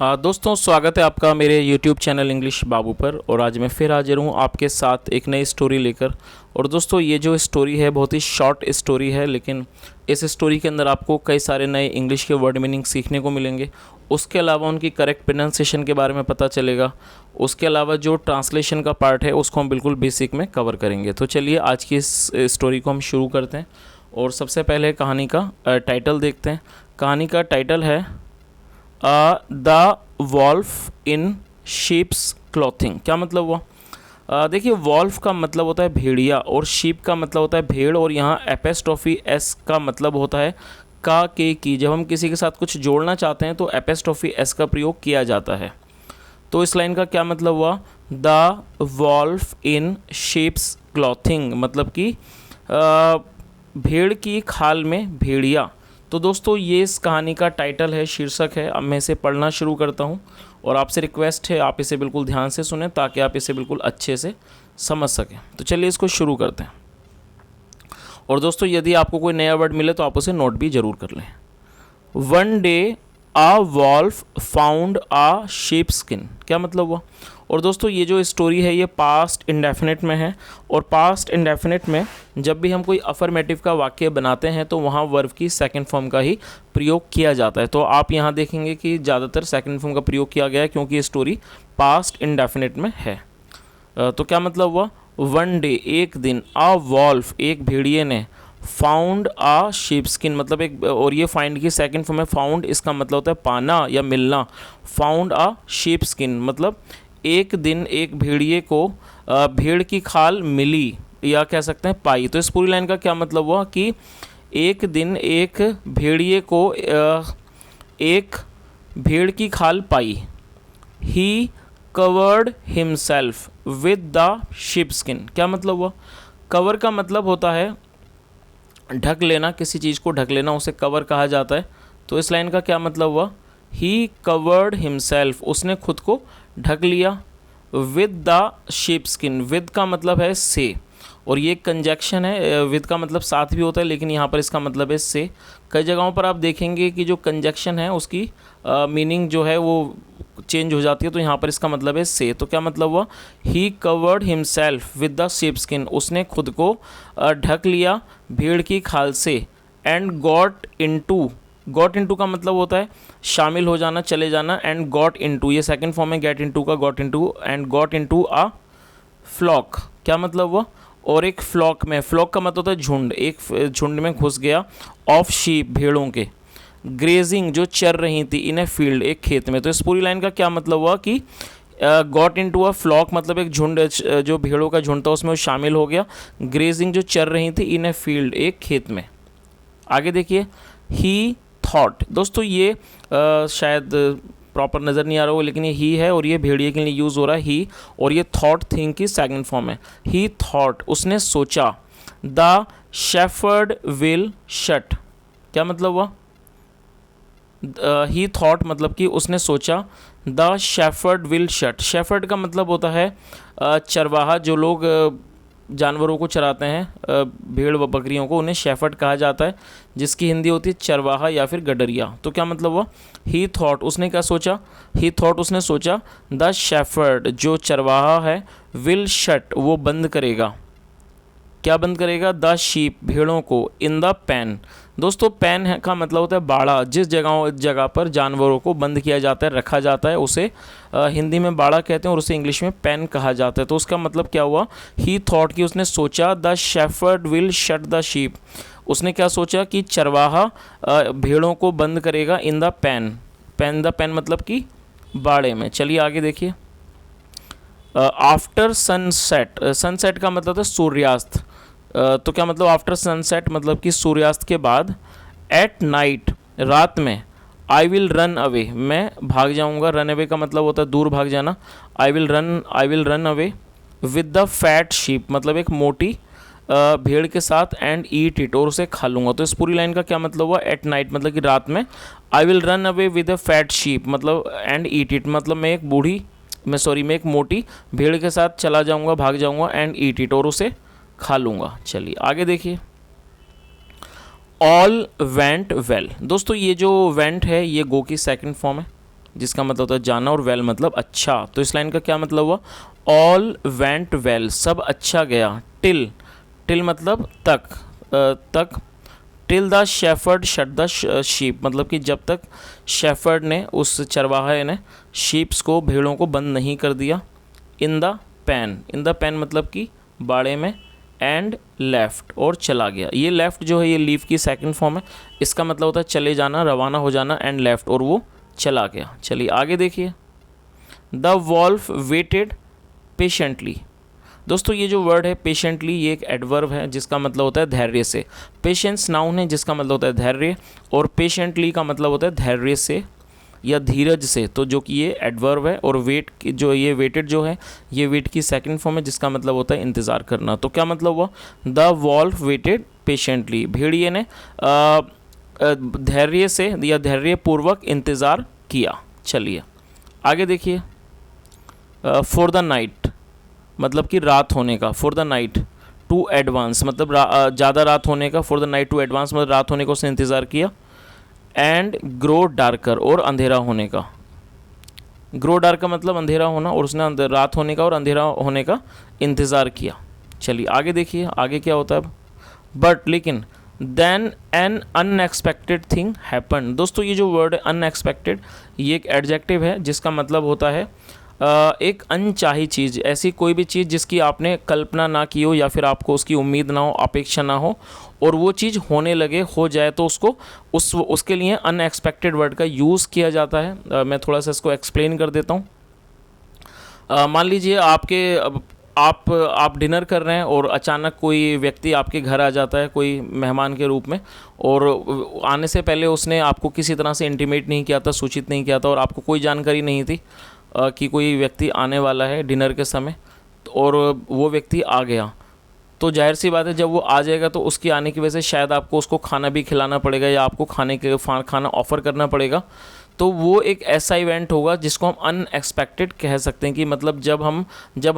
दोस्तों स्वागत है आपका मेरे YouTube चैनल इंग्लिश बाबू पर। और आज मैं फिर हाजिर हूँ आपके साथ एक नई स्टोरी लेकर। और दोस्तों ये जो स्टोरी है बहुत ही शॉर्ट स्टोरी है, लेकिन इस स्टोरी के अंदर आपको कई सारे नए इंग्लिश के वर्ड मीनिंग सीखने को मिलेंगे। उसके अलावा उनकी करेक्ट प्रोनाउंसिएशन के बारे में पता चलेगा। उसके अलावा जो ट्रांसलेशन का पार्ट है उसको हम बिल्कुल बेसिक में कवर करेंगे। तो चलिए आज की इस स्टोरी को हम शुरू करते हैं। और सबसे पहले कहानी का टाइटल देखते हैं। कहानी का टाइटल है the wolf in sheep's clothing. क्या मतलब हुआ? देखिए, वॉल्फ का मतलब होता है भेड़िया और शीप का मतलब होता है भेड़। और यहाँ एपेस्ट्रॉफी एस का मतलब होता है का के की। जब हम किसी के साथ कुछ जोड़ना चाहते हैं तो एपेस्ट्रॉफी एस का प्रयोग किया जाता है। तो इस लाइन का क्या मतलब हुआ? The wolf in sheep's clothing, मतलब कि भेड़ की खाल में भेड़िया। तो दोस्तों ये इस कहानी का टाइटल है, शीर्षक है। अब मैं इसे पढ़ना शुरू करता हूँ और आपसे रिक्वेस्ट है आप इसे बिल्कुल ध्यान से सुनें ताकि आप इसे बिल्कुल अच्छे से समझ सकें। तो चलिए इसको शुरू करते हैं। और दोस्तों यदि आपको कोई नया वर्ड मिले तो आप उसे नोट भी ज़रूर कर लें। वन डे आ वॉल्फ फाउंड आ sheep स्किन। क्या मतलब हुआ? और दोस्तों ये जो स्टोरी है ये पास्ट इंडेफिनिट में है। और पास्ट इंडेफिनिट में जब भी हम कोई अफर्मेटिव का वाक्य बनाते हैं तो वहाँ वर्ब की सेकंड फॉर्म का ही प्रयोग किया जाता है। तो आप यहाँ देखेंगे कि ज़्यादातर सेकंड फॉर्म का प्रयोग किया गया है क्योंकि ये स्टोरी पास्ट इंडेफिनिट में है। तो क्या मतलब हुआ? वन डे, एक दिन, आ वॉल्फ, एक भेड़िए ने, फाउंड आ शीप स्किन, मतलब एक, और ये फाइंड की सेकंड फॉर्म है फाउंड, इसका मतलब होता है पाना या मिलना। फाउंड आ शीप स्किन मतलब एक दिन एक भेड़िए को भेड़ की खाल मिली या कह सकते हैं पाई। तो इस पूरी लाइन का क्या मतलब हुआ कि एक दिन एक भेड़िए को एक भेड़ की खाल पाई। He covered himself with the sheep skin. क्या मतलब हुआ? कवर का मतलब होता है ढक लेना, किसी चीज़ को ढक लेना, उसे कवर कहा जाता है। तो इस लाइन का क्या मतलब हुआ? ही कवर्ड हिमसेल्फ, उसने खुद को ढक लिया। With the sheep skin, with का मतलब है से, और ये कंजक्शन है। विद का मतलब साथ भी होता है लेकिन यहाँ पर इसका मतलब है से। कई जगहों पर आप देखेंगे कि जो कंजक्शन है उसकी मीनिंग जो है वो चेंज हो जाती है। तो यहाँ पर इसका मतलब है से। तो क्या मतलब हुआ? He covered himself with the sheep skin, उसने खुद को ढक लिया भेड़ की खाल से। And got into, got into का मतलब होता है शामिल हो जाना, चले जाना। एंड गॉट इनटू, ये सेकंड फॉर्म है गेट इनटू का, got into. And got into a flock. क्या मतलब हुआ? और एक फ्लॉक में, फ्लॉक का मतलब होता है झुंड, एक झुंड में घुस गया। ऑफ शीप, भेड़ों के। ग्रेजिंग, जो चर रही थी। इन ए फील्ड, एक खेत में। तो इस पूरी लाइन का क्या मतलब हुआ कि गॉट इनटू अ फ्लॉक मतलब एक झुंड, जो भेड़ों का झुंड था उसमें वो शामिल हो गया। ग्रेजिंग, जो चर रही थी। इन ए फील्ड, एक खेत में। आगे देखिए, ही थॉट। दोस्तों ये शायद प्रॉपर नज़र नहीं आ रहा होगा लेकिन ये ही है और ये भेड़िए के लिए यूज़ हो रहा है ही। और ये थॉट थिंग की सेकंड फॉर्म है। ही थॉट, उसने सोचा। The shepherd will shut. क्या मतलब हुआ? ही थॉट मतलब कि उसने सोचा। The shepherd will shut, shepherd का मतलब होता है चरवाहा, जो लोग जानवरों को चराते हैं, भेड़ व बकरियों को, उन्हें शेफर्ड कहा जाता है, जिसकी हिंदी होती है चरवाहा या फिर गडरिया। तो क्या मतलब हुआ? ही थॉट, उसने क्या सोचा? ही थॉट, उसने सोचा। द शेफर्ड, जो चरवाहा है, विल शट, वो बंद करेगा। क्या बंद करेगा? द शीप, भेड़ों को। इन द पेन, दोस्तों पेन है का मतलब होता है बाड़ा, जिस जगह पर जानवरों को बंद किया जाता है, रखा जाता है, उसे हिंदी में बाड़ा कहते हैं और उसे इंग्लिश में पेन कहा जाता है। तो उसका मतलब क्या हुआ? ही थॉट, कि उसने सोचा। The shepherd will shut the sheep, उसने क्या सोचा कि चरवाहा भेड़ों को बंद करेगा। In the pen, pen the pen मतलब कि बाड़े में। चलिए आगे देखिए। आफ्टर सनसेट, सनसेट का मतलब है सूर्यास्त। तो क्या मतलब आफ्टर सनसेट मतलब कि सूर्यास्त के बाद। एट नाइट, रात में। आई विल रन अवे, मैं भाग जाऊंगा। रन अवे का मतलब होता है दूर भाग जाना। I will run away with the fat sheep, मतलब एक मोटी भेड़ के साथ। एंड ईट इट, और उसे खा लूँगा। तो इस पूरी लाइन का क्या मतलब हुआ? एट नाइट मतलब कि रात में। I will run away with a fat sheep मतलब एंड ईट इट मतलब मैं एक मोटी भेड़ के साथ चला जाऊंगा, भाग जाऊंगा। एंड ईट इट, और उसे खा लूँगा। चलिए आगे देखिए। ऑल वेंट वेल, दोस्तों ये जो वेंट है ये गो की सेकंड फॉर्म है। जिसका मतलब होता है जाना, और वेल मतलब अच्छा। तो इस लाइन का क्या मतलब हुआ? ऑल वेंट वेल, सब अच्छा गया। टिल, टिल मतलब तक, तक। Till the shepherd shut the sheep, मतलब कि जब तक शेफर्ड ने, उस चरवाहे ने शीप्स को, भेड़ों को बंद नहीं कर दिया। In the pan, in the pan मतलब कि बाड़े में। एंड लेफ्ट, और चला गया। ये लेफ्ट जो है ये लीव की सेकंड फॉर्म है, इसका मतलब होता है चले जाना, रवाना हो जाना। एंड लेफ्ट, और वो चला गया। चलिए आगे देखिए। The wolf waited patiently. दोस्तों ये जो वर्ड है पेशेंटली, ये एक एडवर्ब है जिसका मतलब होता है धैर्य से। पेशेंस नाउन है जिसका मतलब होता है धैर्य, और पेशेंटली का मतलब होता है धैर्य से या धीरज से। तो जो कि ये एडवर्ब है, और वेट जो ये वेटेड जो है ये वेट की सेकंड फॉर्म है जिसका मतलब होता है इंतज़ार करना। तो क्या मतलब हुआ? द वॉल्फ वेटेड पेशेंटली, भेड़िए ने धैर्य से या धैर्यपूर्वक इंतज़ार किया। चलिए आगे देखिए। फॉर द नाइट मतलब कि रात होने का। For the night to advance मतलब ज़्यादा रात होने का। For the night to advance मतलब रात होने का उसने इंतज़ार किया। एंड ग्रो डार्कर, और अंधेरा होने का। ग्रो डार्कर मतलब अंधेरा होना, और उसने रात होने का और अंधेरा होने का इंतज़ार किया। चलिए आगे देखिए, आगे क्या होता है अब? बट लेकिन then an unexpected thing happen. दोस्तों ये जो वर्ड है अनएक्सपेक्टेड, ये एक एडजेक्टिव है जिसका मतलब होता है एक अनचाही चीज़, ऐसी कोई भी चीज़ जिसकी आपने कल्पना ना की हो या फिर आपको उसकी उम्मीद ना हो, अपेक्षा ना हो, और वो चीज़ होने लगे, हो जाए, तो उसको उसके लिए अनएक्सपेक्टेड वर्ड का यूज़ किया जाता है। मैं थोड़ा सा इसको एक्सप्लेन कर देता हूँ। मान लीजिए आप डिनर कर रहे हैं और अचानक कोई व्यक्ति आपके घर आ जाता है, कोई मेहमान के रूप में, और आने से पहले उसने आपको किसी तरह से इंटीमेट नहीं किया था, सूचित नहीं किया था, और आपको कोई जानकारी नहीं थी कि कोई व्यक्ति आने वाला है डिनर के समय, और वो व्यक्ति आ गया। तो जाहिर सी बात है जब वो आ जाएगा तो उसकी आने की वजह से शायद आपको उसको खाना भी खिलाना पड़ेगा या आपको खाना ऑफ़र करना पड़ेगा। तो वो एक ऐसा इवेंट होगा जिसको हम अनएक्सपेक्टेड कह सकते हैं कि मतलब जब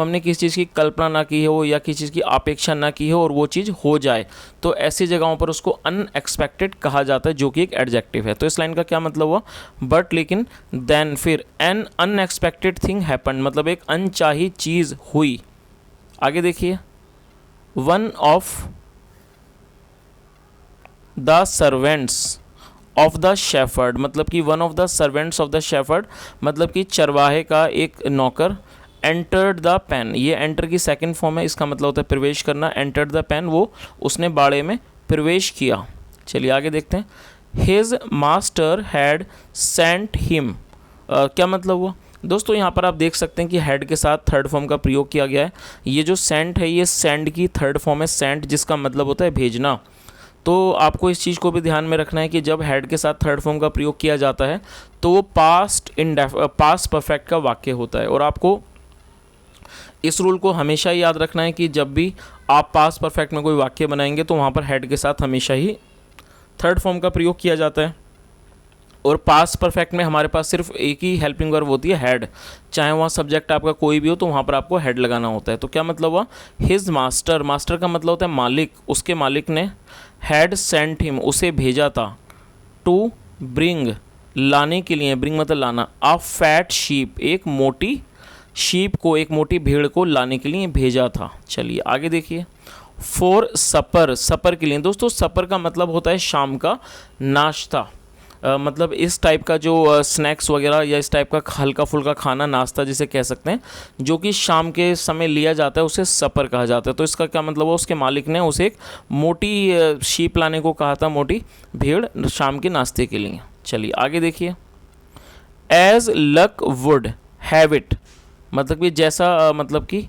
हमने किसी चीज़ की कल्पना ना की हो या किसी चीज़ की अपेक्षा ना की हो और वो चीज़ हो जाए, तो ऐसी जगहों पर उसको अनएक्सपेक्टेड कहा जाता है, जो कि एक एडजेक्टिव है। तो इस लाइन का क्या मतलब हुआ? बट लेकिन देन फिर एन अनएक्सपेक्टेड थिंग हैपन मतलब एक अनचाही चीज़ हुई। आगे देखिए। One of the servants of the shepherd मतलब कि one of the servants of the shepherd मतलब कि चरवाहे का एक नौकर। एंटर्ड द पैन, ये एंटर की सेकंड फॉर्म है, इसका मतलब होता है प्रवेश करना। एंटर्ड द पैन, वो उसने बाड़े में प्रवेश किया। चलिए आगे देखते हैं। His master had sent him, क्या मतलब हुआ? दोस्तों यहाँ पर आप देख सकते हैं कि हेड के साथ थर्ड फॉर्म का प्रयोग किया गया है। ये जो सेंट है ये सेंड की थर्ड फॉर्म है, सेंट, जिसका मतलब होता है भेजना। तो आपको इस चीज़ को भी ध्यान में रखना है कि जब हेड के साथ थर्ड फॉर्म का प्रयोग किया जाता है तो वो पास्ट परफेक्ट का वाक्य होता है। और आपको इस रूल को हमेशा ही याद रखना है कि जब भी आप पास्ट परफेक्ट में कोई वाक्य बनाएंगे तो वहाँ पर हेड के साथ हमेशा ही थर्ड फॉर्म का प्रयोग किया जाता है। और पास्ट परफेक्ट में हमारे पास सिर्फ एक ही हेल्पिंग वर्ब होती है, हेड। चाहे वहाँ सब्जेक्ट आपका कोई भी हो तो वहाँ पर आपको हेड लगाना होता है। तो क्या मतलब हुआ? हिज मास्टर, मास्टर का मतलब होता है मालिक, उसके मालिक ने हैड सेंट हिम, उसे भेजा था। टू ब्रिंग, लाने के लिए, ब्रिंग मतलब लाना। अ फैट शीप, एक मोटी शीप को, एक मोटी भेड़ को लाने के लिए भेजा था। चलिए आगे देखिए। फॉर सपर, सपर के लिए। दोस्तों सपर का मतलब होता है शाम का नाश्ता। मतलब इस टाइप का जो स्नैक्स वगैरह या इस टाइप का हल्का फुल्का खाना, नाश्ता जिसे कह सकते हैं, जो कि शाम के समय लिया जाता है, उसे सपर कहा जाता है। तो इसका क्या मतलब है? उसके मालिक ने उसे एक मोटी शीप लाने को कहा था, मोटी भेड़, शाम के नाश्ते के लिए। चलिए आगे देखिए। As luck would have it मतलब कि जैसा मतलब कि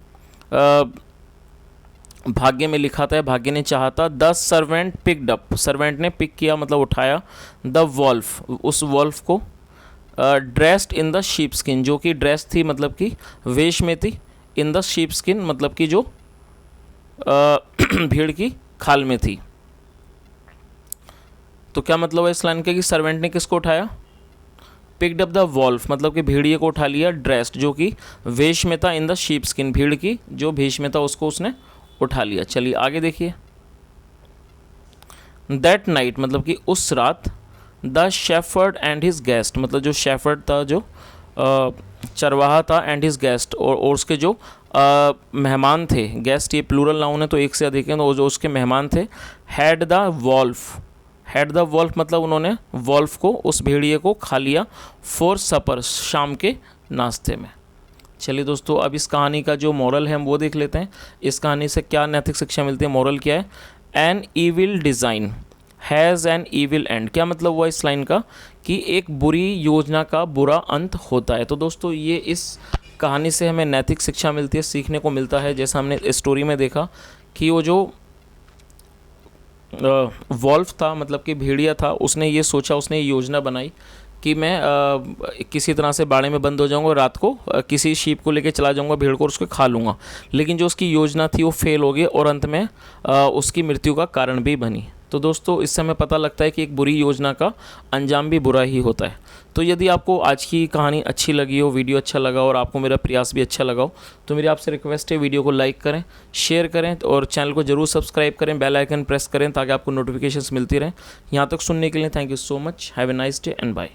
भाग्य में लिखा था, भाग्य ने चाहा था। The servant picked up, servant ने पिक किया मतलब उठाया। द वॉल्फ, उस वॉल्फ को। Dressed in the sheep skin, जो कि ड्रेस थी मतलब कि वेश में थी। इन द शीप स्किन मतलब कि जो भेड़ की खाल में थी। तो क्या मतलब है इस लाइन के कि सर्वेंट ने किसको उठाया? पिकड अप द वॉल्फ मतलब कि भेड़िए को उठा लिया। ड्रेस्ड जो कि वेश में था। इन द शीप स्किन, भेड़ की जो भेष में था उसको उसने उठा लिया। चलिए आगे देखिए। दैट नाइट मतलब कि उस रात। The shepherd and his guest, मतलब जो शेफर्ड था, जो चरवाहा था, एंड हिज गेस्ट, और उसके जो मेहमान थे, गेस्ट ये प्लूरल नाउन है तो एक से अधिक है, तो जो उसके मेहमान थे, had the wolf, had the wolf मतलब उन्होंने वॉल्फ को, उस भेड़िए को खा लिया, फॉर सपर, शाम के नाश्ते में। चलिए दोस्तों, अब इस कहानी का जो मॉरल है हम वो देख लेते हैं। इस कहानी से क्या नैतिक शिक्षा मिलती है, मॉरल क्या है। N evil design has an evil and, क्या मतलब हुआ इस लाइन का कि एक बुरी योजना का बुरा अंत होता है। तो दोस्तों ये इस कहानी से हमें नैतिक शिक्षा मिलती है, सीखने को मिलता है। जैसा हमने स्टोरी में देखा कि वो जो वॉल्फ था, मतलब कि भेड़िया था, उसने ये सोचा, उसने ये योजना बनाई कि मैं किसी तरह से बाड़े में बंद हो जाऊंगा और रात को किसी शीप को लेके चला जाऊंगा भेड़ को और उसको खा लूँगा। लेकिन जो उसकी योजना थी वो फेल हो गई और अंत में उसकी मृत्यु का कारण भी बनी। तो दोस्तों इससे हमें पता लगता है कि एक बुरी योजना का अंजाम भी बुरा ही होता है। तो यदि आपको आज की कहानी अच्छी लगी हो, वीडियो अच्छा लगा और आपको मेरा प्रयास भी अच्छा लगा हो, तो मेरी आपसे रिक्वेस्ट है वीडियो को लाइक करें, शेयर करें और चैनल को जरूर सब्सक्राइब करें, बेल आइकन प्रेस करें ताकि आपको नोटिफिकेशंस मिलती रहें। यहाँ तक सुनने के लिए thank you so much. Have a nice day and bye.